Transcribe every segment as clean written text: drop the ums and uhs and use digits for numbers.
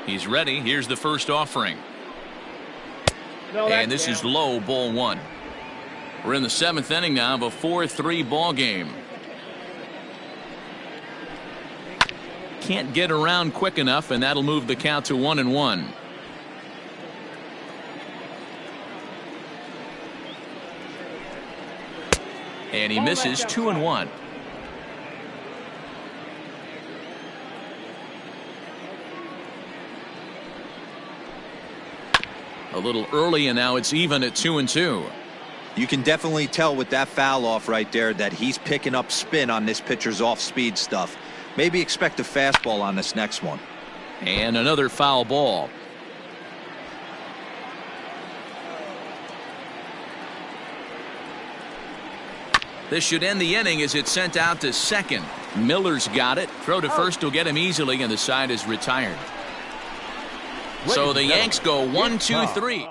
He's ready. Here's the first offering. And this is low, ball one. We're in the 7th inning now of a 4-3 ball game. Can't get around quick enough, and that'll move the count to 1-1. And he misses 2-1. A little early, and now it's even at 2-2. You can definitely tell with that foul off right there that he's picking up spin on this pitcher's off-speed stuff. Maybe expect a fastball on this next one. And another foul ball. This should end the inning as it's sent out to second. Miller's got it. Throw to first will get him easily, and the side is retired. So the Yanks go 1-2-3.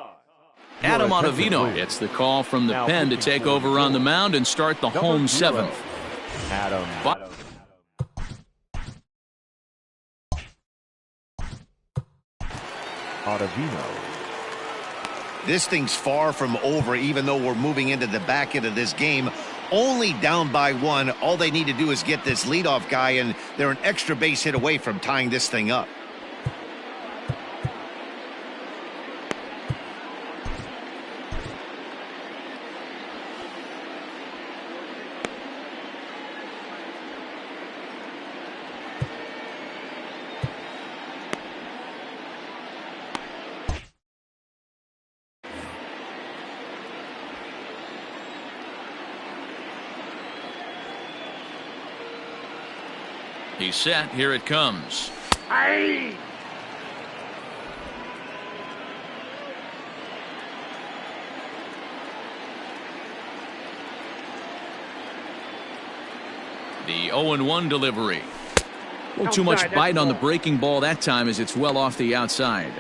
Adam Ottavino gets the call from the pen to take over on the mound and start the home 7th. Adam. Ottavino. This thing's far from over, even though we're moving into the back end of this game. Only down by 1. All they need to do is get this leadoff guy, and they're an extra base hit away from tying this thing up. He's set. Here it comes. Aye. The 0-1 delivery. A little too much bite on the breaking ball that time as it's well off the outside.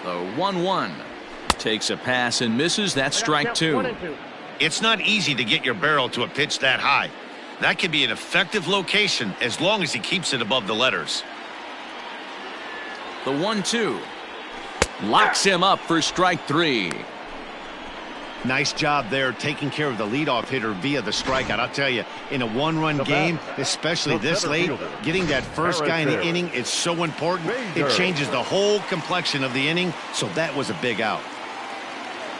The 1-1 takes a pass and misses. That's strike 2. It's not easy to get your barrel to a pitch that high. That can be an effective location as long as he keeps it above the letters. The 1-2 locks him up for strike 3. Nice job there taking care of the leadoff hitter via the strikeout. I'll tell you, in a one-run game, especially this late, getting that first guy in the inning is so important. It changes the whole complexion of the inning, so that was a big out.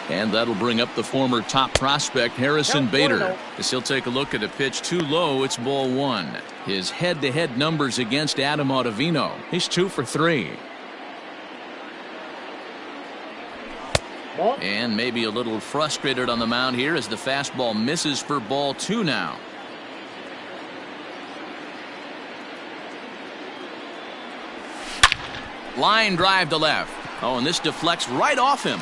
And that'll bring up the former top prospect Harrison Bader. As he'll take a look at a pitch too low, it's ball 1. His head-to-head numbers against Adam Ottavino. He's 2 for 3. And maybe a little frustrated on the mound here as the fastball misses for ball 2 now. Line drive to left. Oh, and this deflects right off him.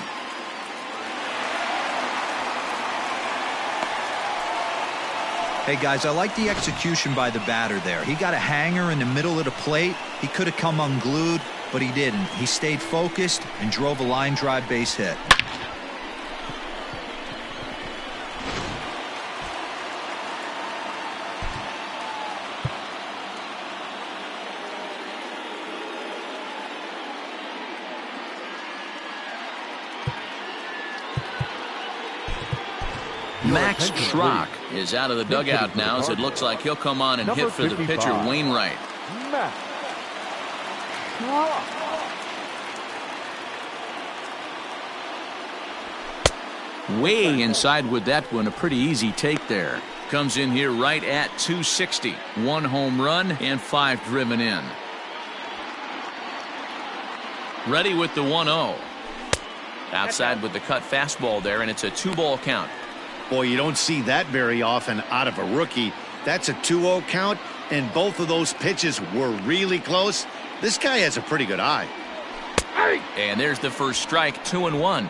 Hey guys, I like the execution by the batter there. He got a hanger in the middle of the plate. He could have come unglued, but he didn't. He stayed focused and drove a line drive base hit. Max Schrock is out of the dugout now as it looks like he'll come on and hit for the pitcher Wainwright. Way inside with that one. A pretty easy take there. Comes in here right at 260. 1 home run and 5 driven in. Ready with the 1-0. Outside with the cut fastball there, and it's a 2-ball count. Boy, you don't see that very often out of a rookie. That's a 2-0 count, and both of those pitches were really close. This guy has a pretty good eye. And there's the first strike. 2-1.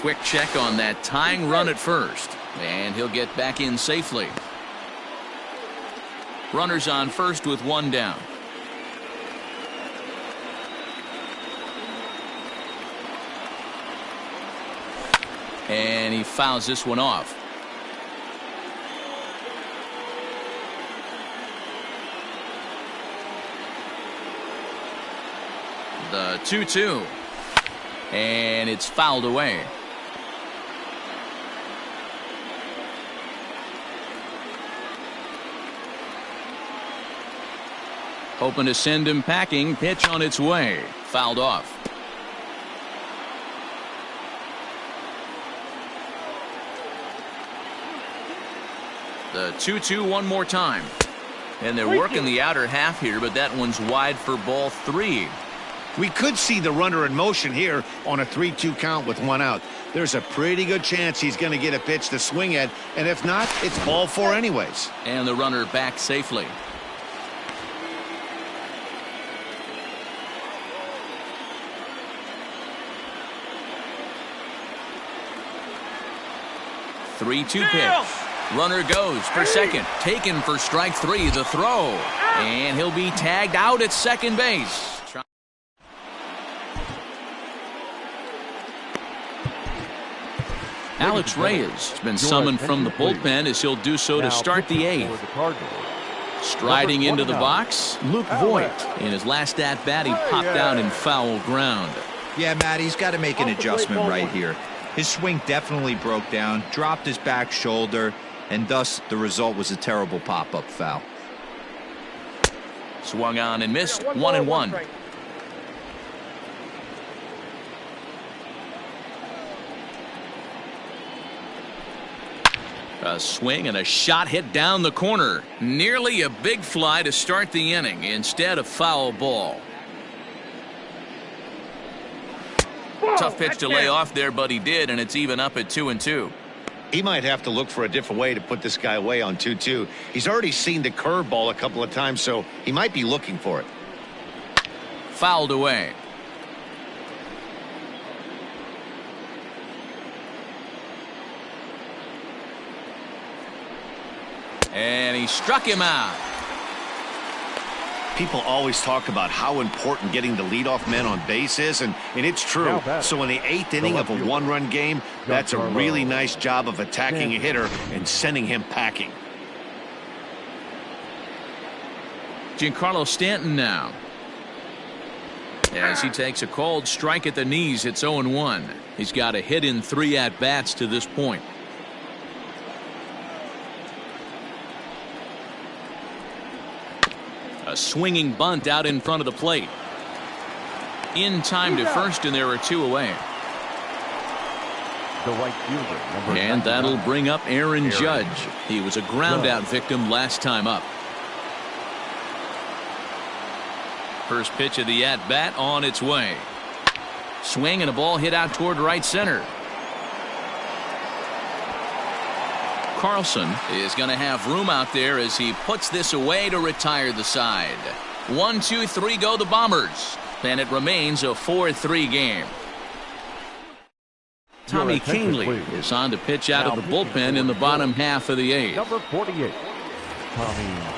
Quick check on that tying run at first, and he'll get back in safely. Runners on first with 1 down. And he fouls this one off. The 2-2. And it's fouled away. Hoping to send him packing. Pitch on its way. Fouled off. The 2-2 one more time. And they're working the outer half here, but that one's wide for ball 3. We could see the runner in motion here on a 3-2 count with 1 out. There's a pretty good chance he's going to get a pitch to swing at, and if not, it's ball 4 anyways. And the runner back safely. Three-two pitch. Runner goes for second. Taken for strike 3. The throw. And he'll be tagged out at second base. Alex Reyes has been summoned from the bullpen as he'll do so to start the 8th. Striding into the box, Luke Voigt. In his last at-bat, he popped out in foul ground. Yeah, Matt, he's got to make an adjustment right here. His swing definitely broke down, dropped his back shoulder, and thus the result was a terrible pop-up foul. Swung on and missed. 1-1. A swing and a shot hit down the corner. Nearly a big fly to start the inning. Instead, a foul ball. Tough pitch to lay off there, but he did, and it's even up at 2-2. He might have to look for a different way to put this guy away on 2-2. He's already seen the curveball a couple of times, so he might be looking for it. Fouled away. And he struck him out. People always talk about how important getting the leadoff man on base is, and it's true. So in the 8th inning of a 1-run game, that's a really nice job of attacking a hitter and sending him packing. Giancarlo Stanton now. As he takes a cold strike at the knees, it's 0-1. He's got a hit in 3 at-bats to this point. A swinging bunt out in front of the plate. In time to first, and there are 2 away. The right fielder, and that'll bring up Aaron Judge. He was a ground-out victim last time up. First pitch of the at-bat on its way. Swing and a ball hit out toward right center. Carlson is going to have room out there as he puts this away to retire the side. 1-2-3 go the Bombers, and it remains a 4-3 game. Tommy Kahnle is on to pitch out of the bullpen in the bottom half of the 8th. Number 48.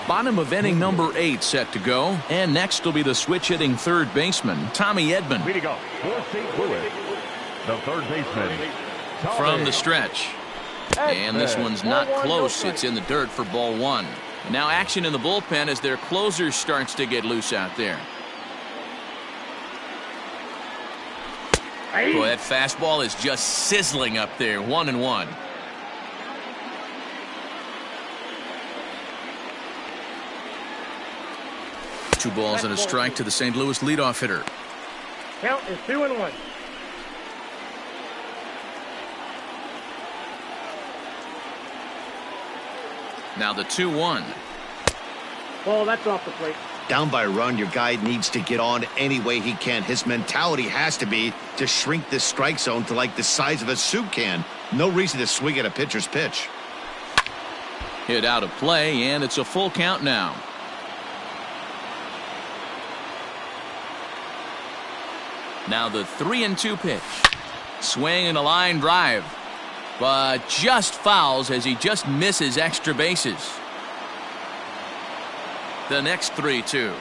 Bottom of inning number 8 set to go, and next will be the switch-hitting third baseman Tommy Edman. Way to go for St. Louis, the third baseman from the stretch. And this one's not close. It's in the dirt for ball 1. And now action in the bullpen as their closer starts to get loose out there. Boy, that fastball is just sizzling up there. 1-1. Two balls and a strike to the St. Louis leadoff hitter. Count is 2-1. Now the 2-1. Ball, that's off the plate. Down by a run, your guy needs to get on any way he can. His mentality has to be to shrink this strike zone to like the size of a soup can. No reason to swing at a pitcher's pitch. Hit out of play, and it's a full count now. Now the 3-2 pitch. Swing and a line drive. But just fouls as he just misses extra bases. The next 3-2.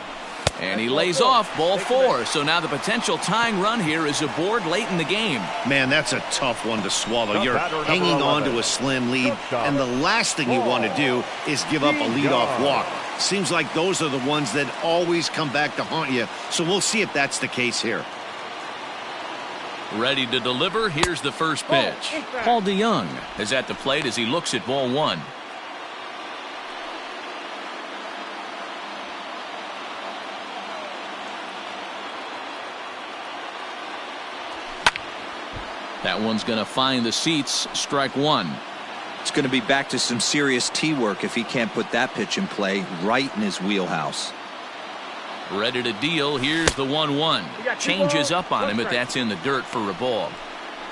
And he lays off ball 4. So now the potential tying run here is aboard late in the game. Man, that's a tough one to swallow. You're hanging on to a slim lead, and the last thing you want to do is give up a leadoff walk. Seems like those are the ones that always come back to haunt you. So we'll see if that's the case here. Ready to deliver. Here's the first pitch. Paul DeYoung is at the plate as he looks at ball 1. That one's going to find the seats. Strike 1. It's going to be back to some serious tee work if he can't put that pitch in play right in his wheelhouse. Ready to deal. Here's the 1-1. Changes up on him, but that's in the dirt for a ball.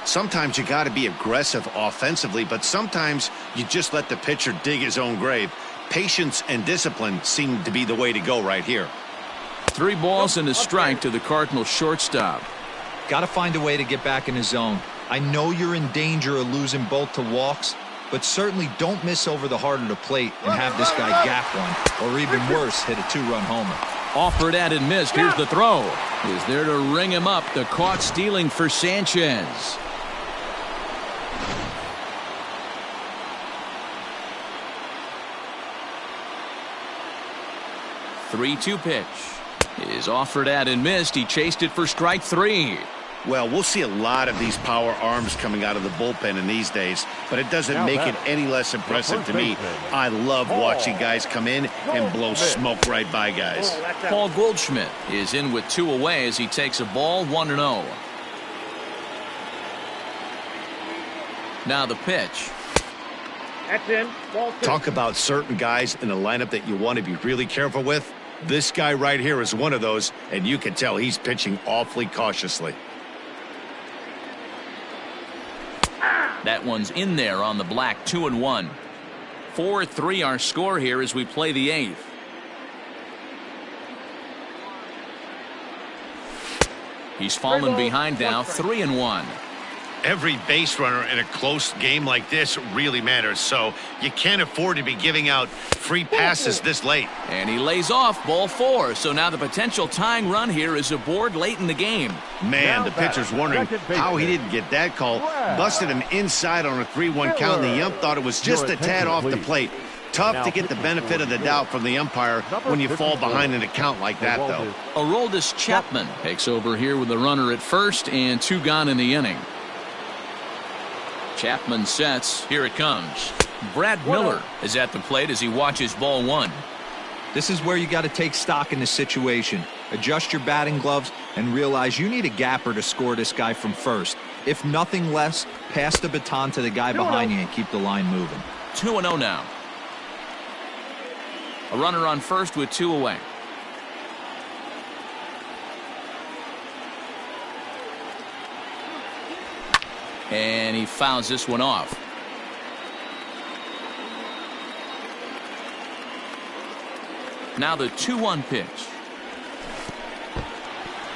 Sometimes you got to be aggressive offensively, but sometimes you just let the pitcher dig his own grave. Patience and discipline seem to be the way to go right here. 3 balls and a strike to the Cardinals shortstop. Got to find a way to get back in his zone. I know you're in danger of losing both to walks, but certainly don't miss over the heart of the plate and have this guy gap one, or even worse, hit a 2-run homer. Offered at and missed. Here's the throw. Is there to ring him up. The caught stealing for Sanchez. Three-two pitch is offered at and missed. He chased it for strike 3. Well, we'll see a lot of these power arms coming out of the bullpen in these days, but it doesn't make it any less impressive to me. I love watching guys come in and blow smoke right by guys. Paul Goldschmidt is in with 2 away as he takes a ball 1-0. Now the pitch. That's in. Ball 2. Talk about certain guys in a lineup that you want to be really careful with. This guy right here is one of those, and you can tell he's pitching awfully cautiously. That one's in there on the black. 2-1. 4-3 our score here as we play the 8th. He's fallen behind now. 3-1. Every base runner in a close game like this really matters, so you can't afford to be giving out free passes this late. And he lays off ball 4. So now the potential tying run here is aboard late in the game. Man, the pitcher's wondering how he didn't get that call. Busted him inside on a 3-1 count, and the ump thought it was just a tad off the plate. Tough to get the benefit of the doubt from the umpire when you fall behind in a count like that, though. Aroldis Chapman takes over here with the runner at first and 2 gone in the inning. Chapman sets. Here it comes. Brad Miller is at the plate as he watches ball 1. This is where you got to take stock in the situation. Adjust your batting gloves and realize you need a gapper to score this guy from first. If nothing less, pass the baton to the guy behind you and keep the line moving. 2-0 now. A runner on first with 2 away. And he fouls this one off. Now the 2-1 pitch.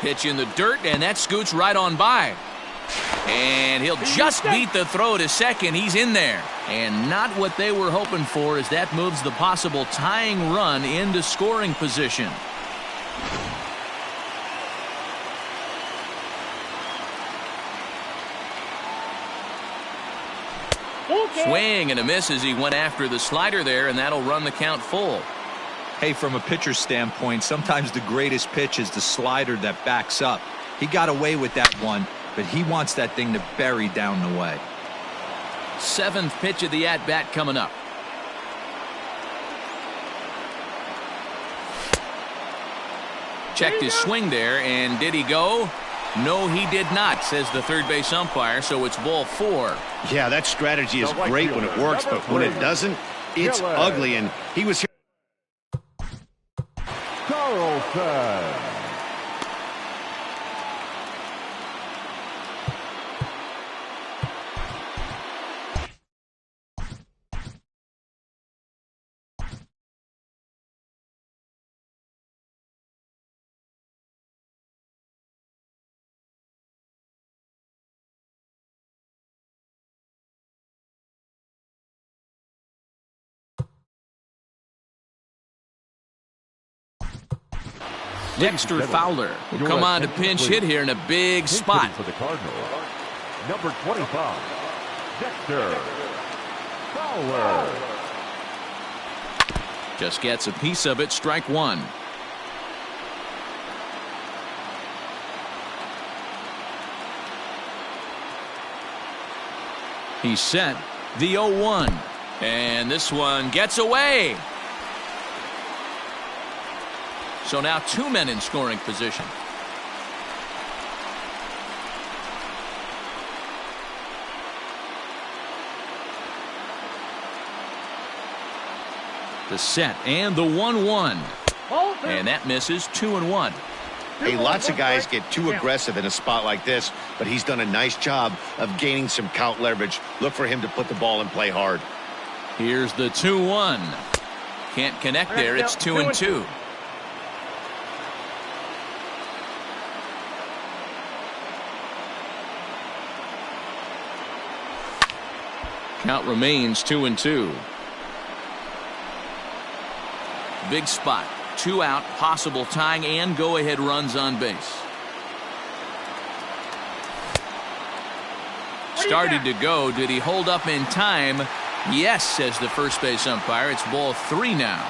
Pitch in the dirt, and that scoots right on by. And he'll just beat the throw to second. He's in there. And not what they were hoping for as that moves the possible tying run into scoring position. Swing and a miss as he went after the slider there, and that'll run the count full. Hey, from a pitcher's standpoint, sometimes the greatest pitch is the slider that backs up. He got away with that one, but he wants that thing to bury down the way. 7th pitch of the at-bat coming up. Checked his swing there, and did he go? No, he did not, says the third base umpire, so it's ball 4. Yeah, that strategy is great when it works, but when it doesn't, it's ugly, and he was here. Carlson. Dexter Fowler will come on to pinch hit here in a big spot. For the Cardinals, number 25, Dexter Fowler. Just gets a piece of it, strike one. He's set, the 0-1. And this one gets away. So now two men in scoring position. The set and the 1-1. And that misses, 2-1. Hey, lots of guys get too aggressive in a spot like this, but he's done a nice job of gaining some count leverage. Look for him to put the ball in play hard. Here's the 2-1. Can't connect there. It's 2-2. Count remains 2-2. Big spot. 2 out, possible tying and go-ahead runs on base. Started to go. Did he hold up in time? Yes, says the first base umpire. It's ball 3 now.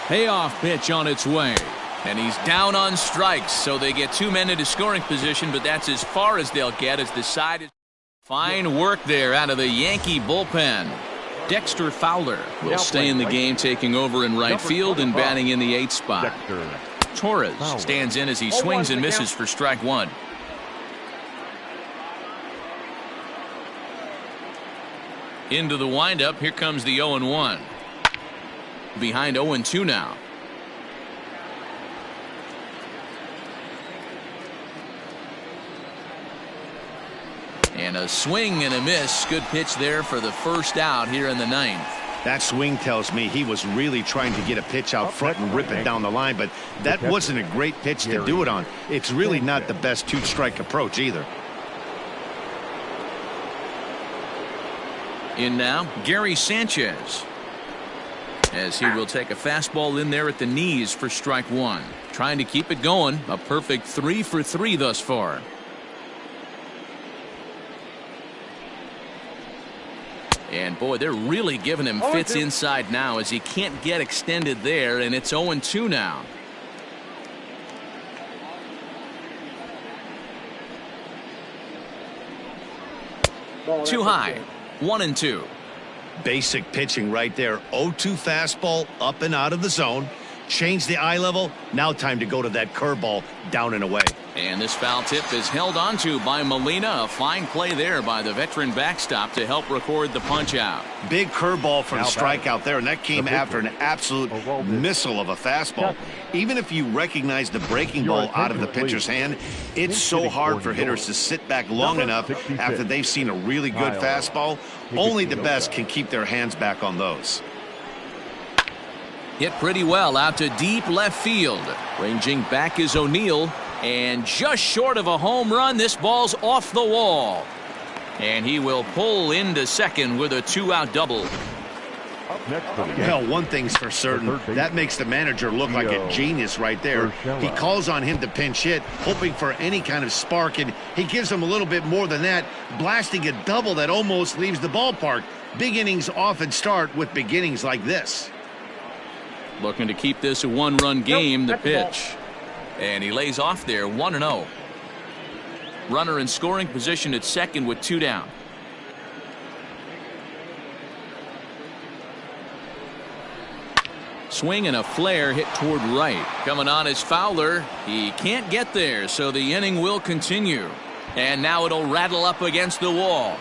Payoff pitch on its way. And he's down on strikes, so they get 2 men into scoring position, but that's as far as they'll get as the side is. Fine work there out of the Yankee bullpen. Dexter Fowler will stay in the game, taking over in right field and batting in the 8th spot. Torres stands in as he swings and misses for strike one. Into the windup. Here comes the 0-1. Behind 0-2 now. And a swing and a miss. Good pitch there for the first out here in the 9th. That swing tells me he was really trying to get a pitch out front and rip it down the line, but that wasn't a great pitch to do it on. It's really not the best 2-strike approach either. In now, Gary Sanchez. As he will take a fastball in there at the knees for strike one. Trying to keep it going. A perfect 3 for 3 thus far. And boy, they're really giving him fits inside now as he can't get extended there, and it's 0-2 now. Too high. 1-2. Basic pitching right there. 0-2 fastball up and out of the zone. Change the eye level. Now time to go to that curveball down and away. And this foul tip is held onto by Molina. A fine play there by the veteran backstop to help record the punch out. Big curveball for the strikeout there, and that came after an absolute missile of a fastball. Even if you recognize the breaking ball out of the pitcher's hand, it's so hard for hitters to sit back long enough after they've seen a really good fastball. Only the best can keep their hands back on those. Hit pretty well out to deep left field. Ranging back is O'Neill. And just short of a home run, this ball's off the wall. And he will pull into second with a 2-out double. Well, one thing's for certain. That makes the manager look like a genius right there. He calls on him to pinch hit, hoping for any kind of spark, and he gives him a little bit more than that, blasting a double that almost leaves the ballpark. Big innings often start with beginnings like this. Looking to keep this a 1-run game, the pitch. And he lays off there, 1-0. Runner in scoring position at second with 2 down. Swing and a flare hit toward right. Coming on is Fowler. He can't get there, so the inning will continue. And now it'll rattle up against the wall.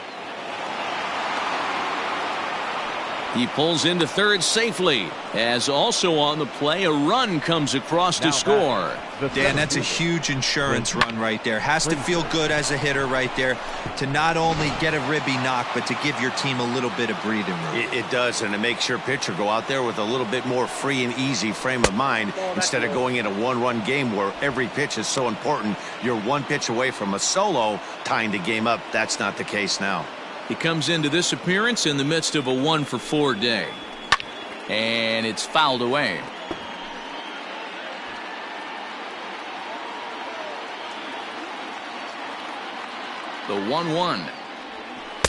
He pulls into third safely, as also on the play a run comes across to score. Dan, that's a huge insurance run right there. Has to feel good as a hitter right there to not only get a ribby knock, but to give your team a little bit of breathing room. It does, and it makes your pitcher go out there with a little bit more free and easy frame of mind instead of going in a 1-run game where every pitch is so important. You're 1 pitch away from a solo tying the game up. That's not the case now. He comes into this appearance in the midst of a 1-for-4 day. And it's fouled away. The 1-1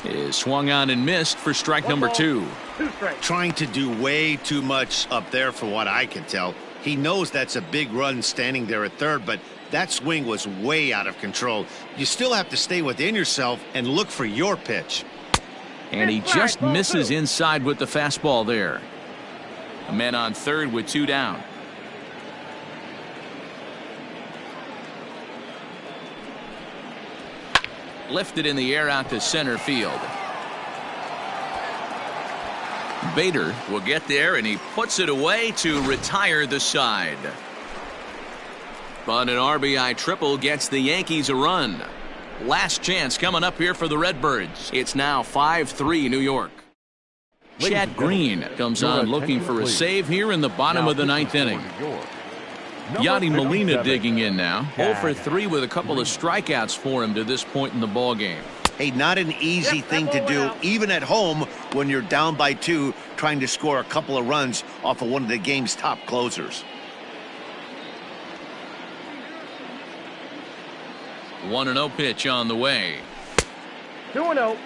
is swung on and missed for strike number 2. Trying to do way too much up there for what I can tell. He knows that's a big run standing there at third, but that swing was way out of control. You still have to stay within yourself and look for your pitch. And he just misses inside with the fastball there. A man on third with 2 down. Lifted in the air out to center field. Bader will get there, and he puts it away to retire the side. But an RBI triple gets the Yankees a run. Last chance coming up here for the Redbirds. It's now 5-3 New York. Chad Green comes on looking for a save here in the bottom of the 9th inning. Yadi Molina digging in now. 0 for 3 with a couple of strikeouts for him to this point in the ball game. Hey, not an easy thing to do, even at home when you're down by 2, trying to score a couple of runs off of one of the game's top closers. 1-0 pitch on the way. 2-0.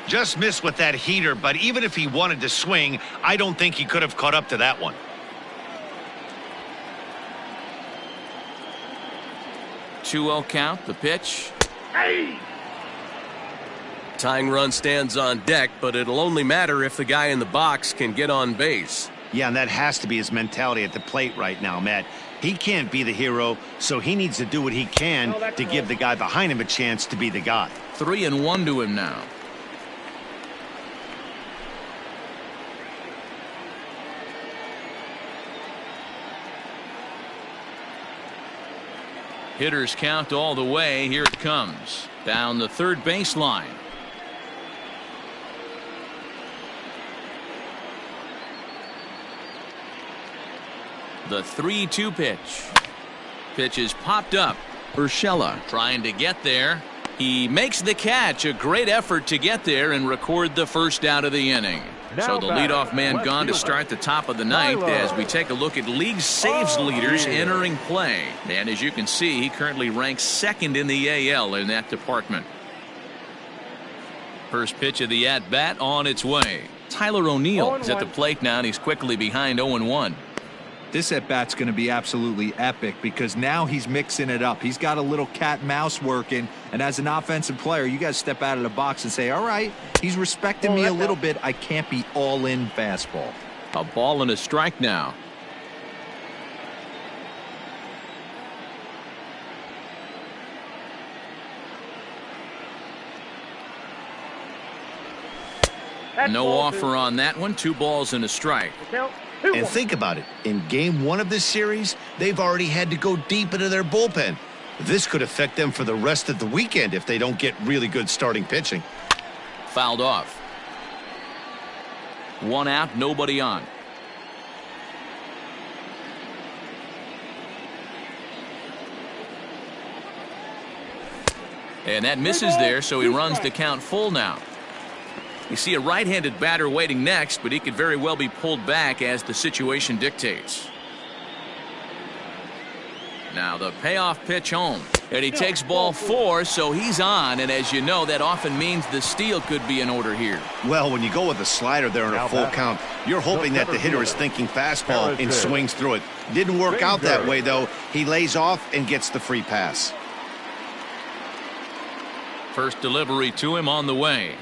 Just missed with that heater, but even if he wanted to swing, I don't think he could have caught up to that one. 2-0 count, the pitch. Hey! Tying run stands on deck, but it'll only matter if the guy in the box can get on base. Yeah, and that has to be his mentality at the plate right now, Matt. He can't be the hero, so he needs to do what he can to give the guy behind him a chance to be the guy. 3-1 to him now. Hitters count all the way. Here it comes. Down the third baseline. The 3-2 pitch. Pitch is popped up. Urshela trying to get there. He makes the catch. A great effort to get there and record the first out of the inning. So the leadoff man gone to start the top of the 9th as we take a look at league saves leaders entering play. And as you can see, he currently ranks 2nd in the AL in that department. First pitch of the at-bat on its way. Tyler O'Neill is at the plate now, and he's quickly behind 0-1. This at-bat's going to be absolutely epic because now he's mixing it up. He's got a little cat and mouse working, and as an offensive player, you got to step out of the box and say, all right, he's respecting me a little bit. I can't be all-in fastball. A ball and a strike now. No offer on that one. 2 balls and a strike. And think about it. In game 1 of this series, they've already had to go deep into their bullpen. This could affect them for the rest of the weekend if they don't get really good starting pitching. Fouled off. 1 out, nobody on. And that misses there, so he runs the count full now. You see a right-handed batter waiting next, but he could very well be pulled back as the situation dictates. Now the payoff pitch home, and he takes ball 4, so he's on, and as you know, that often means the steal could be in order here. Well, when you go with a slider there in a full count, you're hoping that the hitter is thinking fastball and swings through it. Didn't work out that way, though. He lays off and gets the free pass. First delivery to him on the way.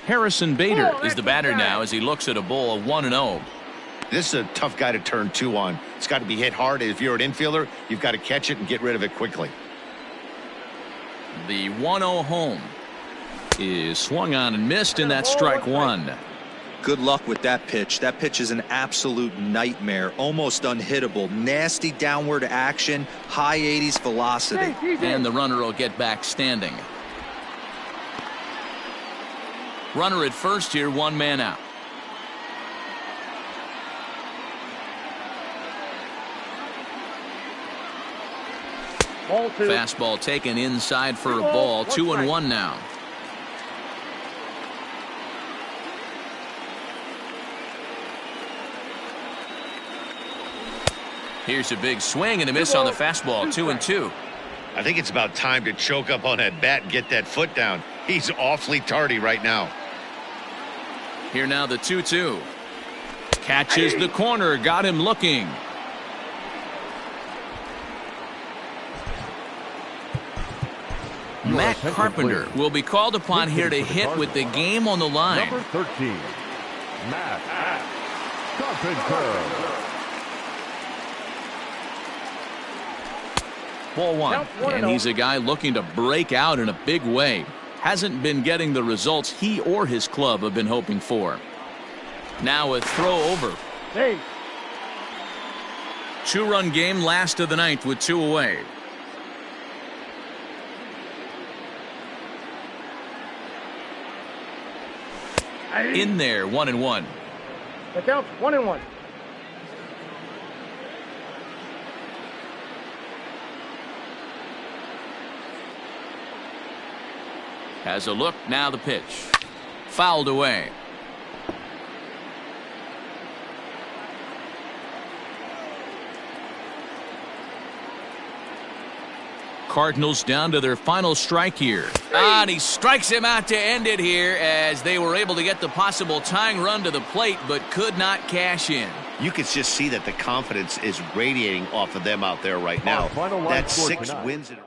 Harrison Bader is the batter now as he looks at a ball of 1-0. This is a tough guy to turn 2 on. It's got to be hit hard. If you're an infielder, you've got to catch it and get rid of it quickly. The 1-0 home is swung on and missed, and that's strike 1. Good luck with that pitch. That pitch is an absolute nightmare, almost unhittable. Nasty downward action, high 80s velocity. And the runner will get back standing. Runner at first here, 1 man out. Fastball taken inside for a ball. 2-1 now. Here's a big swing and a miss on the fastball. 2-2. I think it's about time to choke up on that bat and get that foot down. He's awfully tardy right now. Here now the 2-2. Catches the corner, got him looking. Matt Carpenter will be called upon here to hit with the game on the line. Number 13, Matt Carpenter. Ball one. And he's a guy looking to break out in a big way. Hasn't been getting the results he or his club have been hoping for. Now a throw over. Hey. 2-run game, last of the ninth with 2 away. In there, 1-1. The count's 1-1. Has a look, now the pitch. Fouled away. Cardinals down to their final strike here. And he strikes him out to end it here as they were able to get the possible tying run to the plate but could not cash in. You can just see that the confidence is radiating off of them out there right now. That's 6 wins in a row.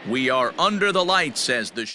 We are under the lights as the